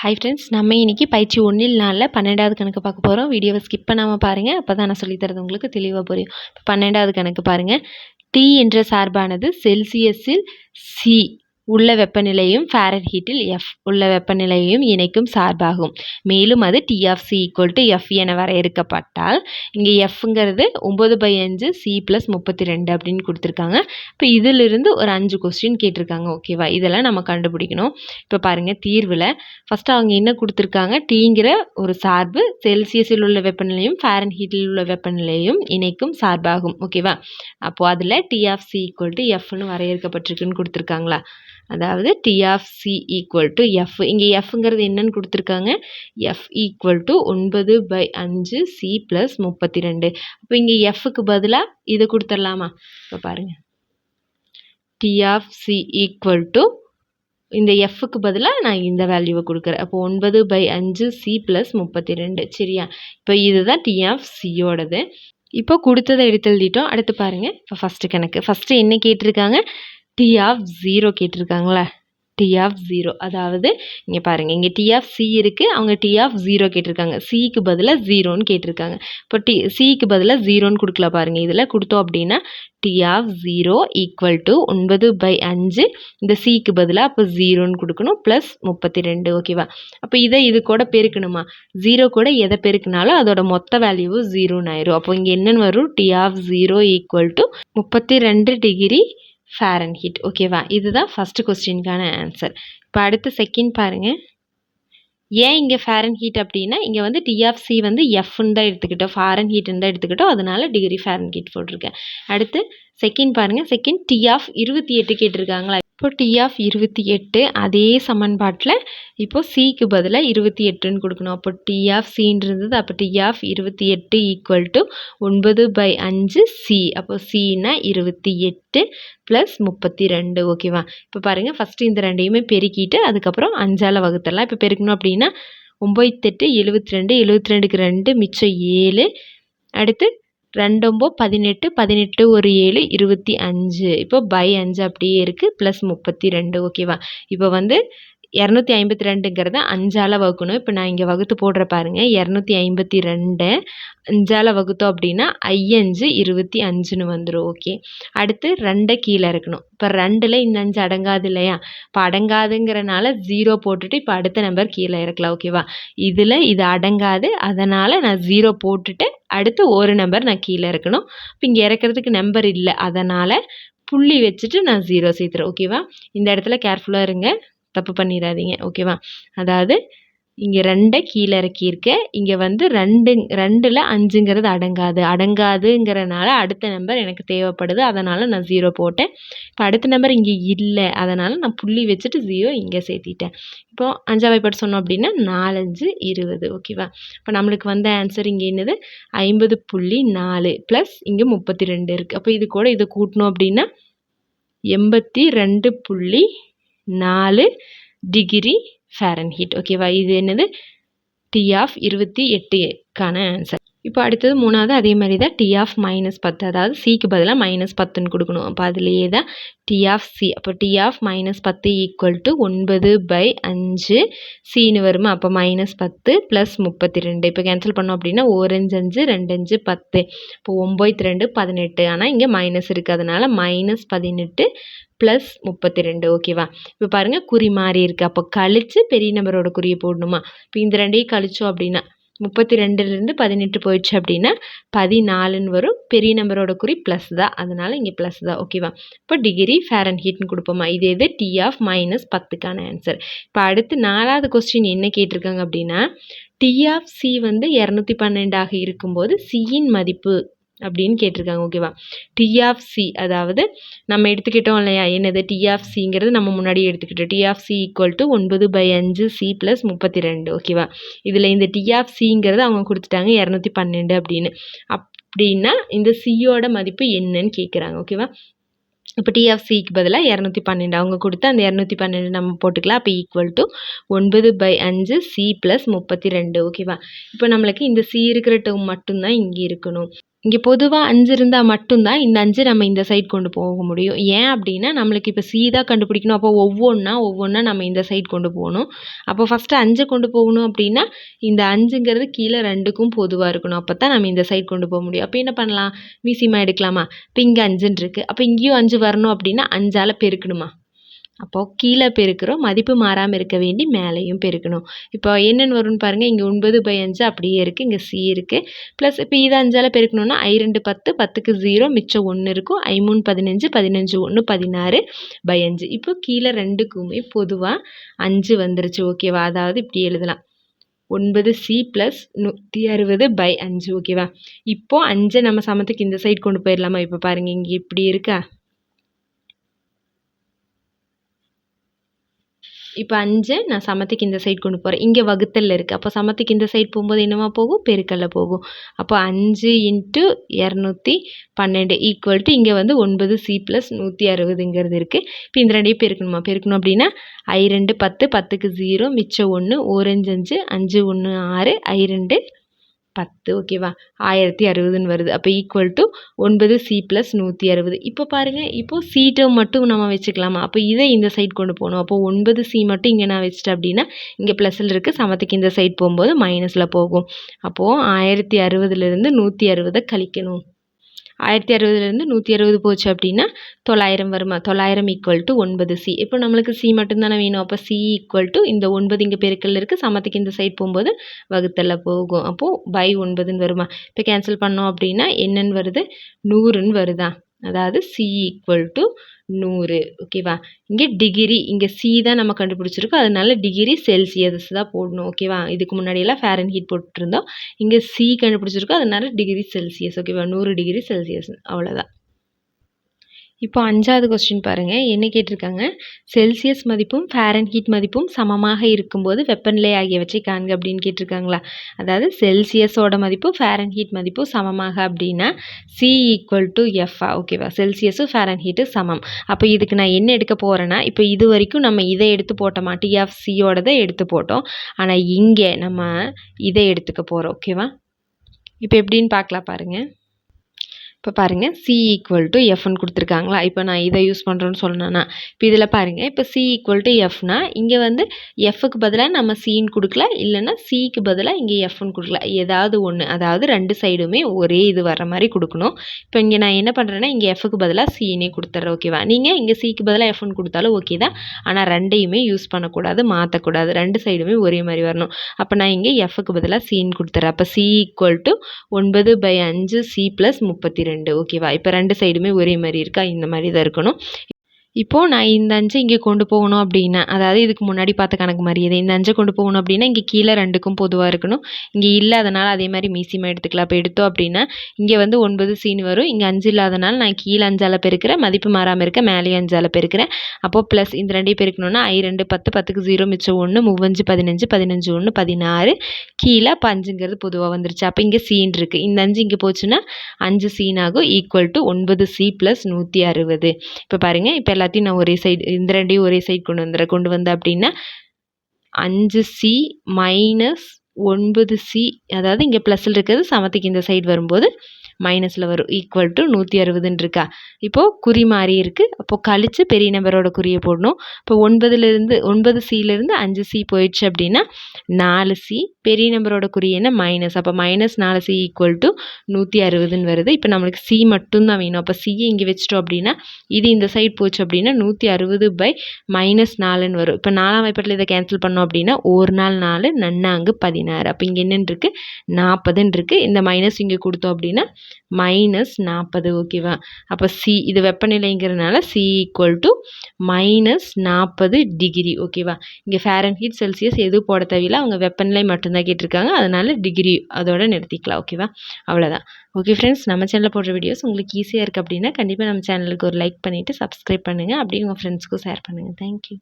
Hi friends, நம்ம இன்னைக்கு பயிற்சி 1 12வது கணக்கு பார்க்க போகிறோம். வீடியோவை ஸ்கிப் பண்ணாமல் பாருங்கள், அப்போ தான் நான் சொல்லித்தரது உங்களுக்கு தெளிவாக புரியும். இப்போ 12வது கணக்கு பாருங்கள். டி என்ற சார்பானது செல்சியஸில் சி உள்ள வெப்பநிலையும் ஃபாரன்ஹீட்டில் எஃப் உள்ள வெப்பநிலையையும் இணைக்கும் சார்பாகும். மேலும் அது T of C equal to F என வரையறுக்கப்பட்டால் இங்கே எஃப்ங்கிறது 9/5 சி ப்ளஸ் 32 அப்படின்னு கொடுத்துருக்காங்க. இப்போ இதிலிருந்து ஒரு 5 கொஸ்டின் கேட்டிருக்காங்க. ஓகேவா, இதெல்லாம் நம்ம கண்டுபிடிக்கணும். இப்போ பாருங்கள், தீர்வில் ஃபஸ்ட்டு அவங்க என்ன கொடுத்துருக்காங்க, டீங்கிற ஒரு சார்பு செல்சியஸில் உள்ள வெப்பநிலையும் ஃபாரன்ஹீட்டில் உள்ள வெப்பநிலையும் இணைக்கும் சார்பாகும். ஓகேவா, அப்போது அதில் T of C equal to எஃப்னு வரையறுக்கப்பட்டிருக்குன்னு கொடுத்துருக்காங்களா. அதாவது T of C equal to F, இங்கே எஃப்ங்கிறது என்னன்னு கொடுத்துருக்காங்க, F equal to 9/5 C plus 32. அப்போ இங்கே எஃப்க்கு பதிலாக இதை கொடுத்துடலாமா. இப்போ பாருங்கள், T of C equal to இந்த எஃப்க்கு பதிலாக நான் இந்த வேல்யூவை கொடுக்குறேன். அப்போ 9/5 சி ப்ளஸ் 32. சரியா, இப்போ இதுதான் டி ஆஃப் சியோடது. இப்போ கொடுத்ததை எடுத்து எழுதிட்டோம். அடுத்து பாருங்கள், இப்போ ஃபஸ்ட்டு கணக்கு. ஃபஸ்ட்டு என்ன கேட்டிருக்காங்க, டி ஆஃப் 0 கேட்டிருக்காங்களா. டி ஆஃப் 0, அதாவது இங்கே பாருங்கள், இங்கே டி ஆஃப் சி இருக்குது, அவங்க டி ஆஃப் 0 கேட்டிருக்காங்க. சிக்கு பதிலாக 0ன்னு கேட்டிருக்காங்க. இப்போ சிக்கு பதிலாக 0ன்னு கொடுக்கல பாருங்கள். இதில் கொடுத்தோம் அப்படின்னா டி ஆஃப் 0 ஈக்குவல் டு 9/5, இந்த சிக்கு பதிலாக அப்போ 0ன்னு கொடுக்கணும், ப்ளஸ் 32. ஓகேவா, அப்போ இதை இது கூட பெருக்கணுமா. 0 கூட எதை பெருக்கினாலும் அதோட மொத்த வேல்யூவும் 0ன்னு ஆயிரும். அப்போ இங்கே என்னென்னு வரும், T of 0 equal to 32 degree Fahrenheit. ஓகேவா, இதுதான் ஃபஸ்ட்டு கொஸ்டினுக்கான ஆன்சர். இப்போ அடுத்து செகண்ட் பாருங்கள். ஏன் இங்கே ஃபாரன்ஹீட் அப்படின்னா, இங்கே வந்து டி ஆஃப் சி வந்து எஃப்னு தான் எடுத்துக்கிட்டோம், ஃபாரன்ஹீட்னு தான் எடுத்துக்கிட்டோம், அதனால டிகிரி ஃபாரன்ஹீட் போட்டிருக்கேன். அடுத்து செகண்ட் பாருங்கள். செகண்ட் டி ஆஃப் 28 கேட்டிருக்காங்களா. இப்போ டி ஆஃப் 28 அதே சமன்பாட்டில் இப்போ சிக்கு பதிலாக 28ன்னு கொடுக்கணும். அப்போ டி ஆஃப் சின்னு இருந்தது, அப்போ T of 28 equal to 9/5 C. அப்போ சின்னா 28 ப்ளஸ் 32. ஓகேவா, இப்போ பாருங்கள், ஃபஸ்ட்டு இந்த ரெண்டையுமே பெருக்கிட்டு அதுக்கப்புறம் 5ஆல் வகுத்தரலாம். இப்போ பெருக்கணும் அப்படின்னா 9 8 72, 72க்கு 2 மிச்சம் 7. அடுத்து 2 9 18, 18 ஒரு 7 25. இப்போ பை 5 அப்படியே இருக்குது, ப்ளஸ் 32. ஓகேவா, இப்போ வந்து 252ங்கிறத 5ஆல் வகுக்கணும். இப்போ நான் இங்கே வகுத்து போடுற பாருங்கள், 252 5ஆல் வகுத்தோம் அப்படின்னா 5 25ன்னு வந்துடும். ஓகே, அடுத்து 2 கீழே இருக்கணும். இப்போ 2ல் இந்த 5 அடங்காது இல்லையா, இப்போ அடங்காதுங்கிறனால 0 போட்டுட்டு இப்போ அடுத்த நம்பர் கீழே இறக்கலாம். ஓகேவா, இதில் இது அடங்காது, அதனால் நான் 0 போட்டுட்டு அடுத்து ஒரு நம்பர் நான் கீழே இருக்கணும். இப்போ இங்கே இறக்கிறதுக்கு நம்பர் இல்லை, அதனால் புள்ளி வச்சுட்டு நான் 0 சேர்த்துறேன். ஓகேவா, இந்த இடத்துல கேர்ஃபுல்லாக இருங்க, தப்பு பண்ணிடாதீங்க. ஓகேவா, அதாவது இங்கே 2 கீழே இறக்கியிருக்கேன், இங்கே வந்து 2ல் 5ங்கிறது அடங்காதுங்கிறனால அடுத்த நம்பர் எனக்கு தேவைப்படுது, அதனால் நான் 0 போட்டேன். இப்போ அடுத்த நம்பர் இங்கே இல்லை, அதனால் நான் புள்ளி வச்சுட்டு 0 இங்கே சேர்த்திட்டேன். இப்போ 5ஆவை பட்டு சொன்னோம் அப்படின்னா 4 5 20. ஓகேவா, இப்போ நம்மளுக்கு வந்த ஆன்சர் இங்கே என்னது, 50.4 ப்ளஸ் இங்கே 32 இருக்குது. அப்போ இது கூட இதை கூட்டணும் அப்படின்னா 82.4 டிகிரி ஃபாரன்ஹீட். ஓகேவா, இது என்னது, டி ஆஃப் 28க்கான ஆன்சர். இப்போ அடுத்தது மூணாவது அதே மாதிரி தான், டி ஆஃப் -10, அதாவது சிக்கு பதிலாக -10ன்னு கொடுக்கணும். அப்போ அதுலேயே தான் டி ஆஃப் சி. அப்போ டி ஆஃப் -10 ஈக்குவல் டு 9/5 சின்னு வருமா. அப்போ -10 ப்ளஸ் 32. இப்போ கேன்சல் பண்ணோம் அப்படின்னா 1 5 5 2 5 10. இப்போ 9 2 18, ஆனால் இங்கே மைனஸ் இருக்குது, அதனால் -18 ப்ளஸ் 32. ஓகேவா, இப்போ பாருங்கள் குறி மாறி இருக்குது, அப்போ கழித்து பெரிய நம்பரோட குறியை போடணுமா. இப்போ இந்த ரெண்டையும் கழிச்சோம் அப்படின்னா 32லேருந்து 18 போயிடுச்சு அப்படின்னா 14ன்னு வரும். பெரிய நம்பரோட குறி ப்ளஸ் தான், அதனால் இங்கே ப்ளஸ் தான். ஓகேவா, இப்போ டிகிரி ஃபாரன்ஹீட்னு கொடுப்போமா. இது எது, டி ஆஃப் -10க்கான ஆன்சர். இப்போ அடுத்து 4வது கொஸ்டின் என்ன கேட்டிருக்காங்க அப்படின்னா, டி ஆஃப் சி வந்து 212 இருக்கும்போது சியின் மதிப்பு அப்படின்னு கேட்டிருக்காங்க. ஓகேவா, டி ஆஃப் சி அதாவது நம்ம எடுத்துக்கிட்டோம் இல்லையா, என்னது டி ஆஃப் சிங்கிறது நம்ம முன்னாடி எடுத்துக்கிட்டோம். T of C equal to 9/5 C plus 32. ஓகேவா, இதில் இந்த டி ஆஃப் சிங்கிறது அவங்க கொடுத்துட்டாங்க 212 அப்படின்னு. அப்படின்னா இந்த சியோட மதிப்பு என்னன்னு கேட்குறாங்க. ஓகேவா, இப்போ டி ஆஃப் சிக்கு பதிலாக 212 அவங்க கொடுத்து அந்த 212 நம்ம போட்டுக்கலாம். அப்போ ஈக்குவல் டு 9/5 சி ப்ளஸ் 32. ஓகேவா, இப்போ நம்மளுக்கு இந்த சி இருக்கிற டேர்ம் மட்டும்தான் இங்கே இருக்கணும். இங்கே பொதுவாக 5 இருந்தால் மட்டும்தான் இந்த 5 நம்ம இந்த சைட் கொண்டு போக முடியும். ஏன் அப்படின்னா நம்மளுக்கு இப்போ சி தான் கண்டுபிடிக்கணும். அப்போ ஒவ்வொன்றா நம்ம இந்த சைட் கொண்டு போகணும். அப்போ ஃபஸ்ட்டு 5 கொண்டு போகணும் அப்படின்னா இந்த 5ங்கிறது கீழே 2க்கும் பொதுவாக இருக்கணும். அப்போ தான் நம்ம இந்த சைட் கொண்டு போக முடியும். அப்போ என்ன பண்ணலாம், மீசிமா எடுக்கலாமா? இப்போ இங்கே 5ன்னு இருக்குது. அப்போ இங்கேயும் 5 வரணும் அப்படின்னா 5ஆல் பெருக்கணுமா? அப்போது கீழே பெருக்கிறோம், மதிப்பு மாறாமல் இருக்க வேண்டி மேலேயும் பெருக்கணும். இப்போ என்னென்னு வரும்னு பாருங்கள், இங்கே 9/5 அப்படியே இருக்குது, இங்கே சி இருக்குது. ப்ளஸ் இப்போ இதை 5ஆல் பெருக்கணும்னா I2 10, 10க்கு 0, மிச்சம் 1 இருக்கும். I3 15, 15 1 16/5. இப்போ கீழே 2க்குமே பொதுவாக 5 வந்துருச்சு. ஓகேவா? அதாவது இப்படி எழுதலாம், 9C + 160/5. ஓகேவா? இப்போ 5 நம்ம சமத்துக்கு இந்த சைடு கொண்டு போயிடலாமா? இப்போ பாருங்கள், இங்கே இப்படி இருக்கா? இப்போ 5 நான் சமத்துக்கு இந்த சைடு கொண்டு போகிறேன். இங்கே வகுத்தலில் இருக்குது. அப்போ சமத்துக்கு இந்த சைடு போகும்போது என்னவா போகும்? பெருக்கல்ல போகும். அப்போ 5 × 212 ஈக்குவல் டு இங்கே வந்து 9C + 160ங்கிறது இருக்குது. இப்போ இந்த ரெண்டையும் பெருக்கணுமா? பெருக்கணும் அப்படின்னா I2 10, 10க்கு 0, மிச்சம் 1, 4 5 5, 1 6, I2 10. ஓகேவா? 1060ன்னு வருது. அப்போ ஈக்குவல் டு 9C + 160. இப்போ பாருங்கள், இப்போது சி டேர்ம் மட்டும் நம்ம வச்சுக்கலாமா? அப்போ இதை இந்த சைடு கொண்டு போகணும். அப்போ 9C மட்டும் இங்கே நான் வச்சிட்டேன் அப்படின்னா இங்கே ப்ளஸில் இருக்குது, சமத்துக்கு இந்த சைடு போகும்போது மைனஸில் போகும். அப்போது 1060லேருந்து 160 கழிக்கணும். 1060லேருந்து 160 போச்சு அப்படின்னா 900 வருமா? 900 ஈக்குவல் டு 9C. இப்போ நம்மளுக்கு சி மட்டும்தானே வேணும். அப்போ சி ஈக்குவல் டு இந்த 9 இங்கே பெருக்கல்ல இருக்குது, சமத்துக்கு இந்த சைடு போகும்போது வகுத்தல்ல போகும். அப்போது /9ன்னு வருமா? இப்போ கேன்சல் பண்ணோம் அப்படின்னா என்னன்னு வருது? 100ன்னு வருதா? அதாவது சி ஈக்குவல் டு 100. ஓகேவா? இங்கே டிகிரி, இங்கே சி தான் நம்ம கண்டுபிடிச்சிருக்கோம், அதனால டிகிரி செல்சியஸ் தான் போடணும். ஓகேவா? இதுக்கு முன்னாடியெல்லாம் ஃபாரன்ஹீட் போட்டுருந்தோம். இங்கே சி கண்டுபிடிச்சிருக்கோம், அதனால டிகிரி செல்சியஸ். ஓகேவா? 100 டிகிரி செல்சியஸ். அவ்வளோதான். இப்போ 5வது கொஸ்டின் பாருங்கள், என்ன கேட்டிருக்காங்க? செல்சியஸ் மதிப்பும் ஃபாரன்ஹீட் மதிப்பும் சமமாக இருக்கும்போது வெப்பநிலை ஆகியவற்றை காண்க அப்படின்னு கேட்டிருக்காங்களா? அதாவது செல்சியஸோட மதிப்பு ஃபாரன்ஹீட் மதிப்பு சமமாக அப்படின்னா சி ஈக்குவல் டு எஃப்ஆ. ஓகேவா? செல்சியஸும் ஃபாரன்ஹீட்டு சமம். அப்போ இதுக்கு நான் என்ன எடுக்க போகிறேன்னா, இப்போ இது வரைக்கும் நம்ம இதை எடுத்து போட்டோமா? TFCயோடதை எடுத்து போட்டோம். ஆனால் இங்கே நம்ம இதை எடுத்துக்க போகிறோம். ஓகேவா? இப்போ எப்படின்னு பார்க்கலாம் பாருங்கள். இப்போ பாருங்கள், சி ஈக்குவல் டு எஃப்னு கொடுத்துருக்காங்களா? இப்போ நான் இதை யூஸ் பண்ணுறேன்னு சொன்னேன்னா, இப்போ இதில் பாருங்கள், இப்போ சி ஈக்குவல் டு எஃப்னா இங்கே வந்து எஃப்க்கு பதிலாக நம்ம சின்னு கொடுக்கலாம், இல்லைன்னா சிக்கு பதிலாக இங்கே எஃப்னு கொடுக்கலாம். ஏதாவது ஒன்று, அதாவது 2 சைடுமே ஒரே இது வர மாதிரி கொடுக்கணும். இப்போ இங்கே நான் என்ன பண்ணுறேன்னா, இங்கே எஃப்க்கு பதிலாக சின்னே கொடுத்துட்றேன். ஓகேவா? நீங்கள் இங்கே சிக்கு பதிலாக எஃப்னு கொடுத்தாலும் ஓகே தான், ஆனால் 2யுமே யூஸ் பண்ணக்கூடாது, மாற்றக்கூடாது. 2 சைடுமே ஒரே மாதிரி வரணும். அப்போ நான் இங்கே எஃப்க்கு பதிலாக சின்னு கொடுத்துட்றேன். அப்போ சி ஈக்குவல் டு 9/5C + 32. ஓகேவா? இப்போ 2 சைடுமே ஒரே மாதிரி இருக்கா? இந்த மாதிரி தான் இருக்கணும். இப்போது நான் இந்த 5 இங்கே கொண்டு போகணும் அப்படின்னா, அதாவது இதுக்கு முன்னாடி பார்த்த கணக்கு மாதிரியே இந்த 5 கொண்டு போகணும் அப்படின்னா இங்கே கீழே 2க்கும் பொதுவாக இருக்கணும். இங்கே இல்லாதனால அதே மாதிரி மீசிமா எடுத்துக்கலாம். இப்போ எடுத்தோம் அப்படின்னா இங்கே வந்து 9Cன்னு வரும். இங்கே 5 இல்லாதனால நான் கீழே 5ஆல் பெருக்கிறேன், மதிப்பு மாறாமல் இருக்க மேலேயும் 5ஆல் பெருக்கிறேன். அப்போது ப்ளஸ் இந்த 2ஐயும் பெருக்கணும்னா I2 10, 10க்கு 0, மிச்சம் 1, 3 5 15, 15 1 16, கீழே இப்போ 5ங்கிறது பொதுவாக வந்துருச்சு. அப்போ இங்கே சீன் இருக்குது. இந்த 5 இங்கே போச்சுன்னா 5 சீன் ஆகும், ஈக்குவல் டு 9C + 160. இப்போ பாருங்கள், இப்போ எல்லாத்தையும் நான் ஒரே சைடு, இந்த 2ஐயும் ஒரே சைடு கொண்டு வந்தேன் அப்படின்னா 5C - 9C, அதாவது இங்கே ப்ளஸில் இருக்கிறது சமத்துக்கு இந்த சைடு வரும்போது மைனஸில் வரும், ஈக்குவல் டு 160ன்னு இருக்கா? இப்போது குறி மாறி இருக்குது. அப்போது கழித்து பெரிய நம்பரோட குறியை போடணும். இப்போ 9Cலேருந்து 5C போயிடுச்சு அப்படின்னா 4C, பெரிய நம்பரோட குறி என்ன? மைனஸ். அப்போ -4C ஈக்குவல் டு 160ன்னு வருது. இப்போ நம்மளுக்கு சி மட்டும்தான் வேணும். அப்போ சியை இங்கே வச்சிட்டோம் அப்படின்னா இது இந்த சைடு போச்சு அப்படின்னா 160/-4ன்னு வரும். இப்போ 4ஆம் வாய்ப்பாட்டில் இதை கேன்சல் பண்ணோம் அப்படின்னா 1 நாள் 4, நன்னாங்கு 16. அப்போ இங்கே என்னென்னு இருக்குது? 40ன்னு இருக்குது. இந்த மைனஸ் இங்கே கொடுத்தோம் அப்படின்னா -40. ஓகேவா? அப்போ சி, இது வெப்பநிலைங்கிறதுனால சி ஈக்குவல் டு -40 டிகிரி. ஓகேவா? இங்கே ஃபாரன்ஹீட் செல்சியஸ் எதுவும் போட தேவையில்லை, அவங்க வெப்பநிலை மட்டும்தான் கேட்டிருக்காங்க, அதனால டிகிரி அதோட நிறுத்திக்கலாம். ஓகேவா? அவ்வளோதான். ஓகே ஃப்ரெண்ட்ஸ், நம்ம சேனலில் போடுற வீடியோஸ் உங்களுக்கு ஈஸியாக இருக்குது அப்படின்னா கண்டிப்பாக நம்ம சேனலுக்கு ஒரு லைக் பண்ணிவிட்டு சப்ஸ்கிரைப் பண்ணுங்கள். அப்படியே உங்கள் ஃப்ரெண்ட்ஸ்க்கும் ஷேர் பண்ணுங்கள். தேங்க்யூ.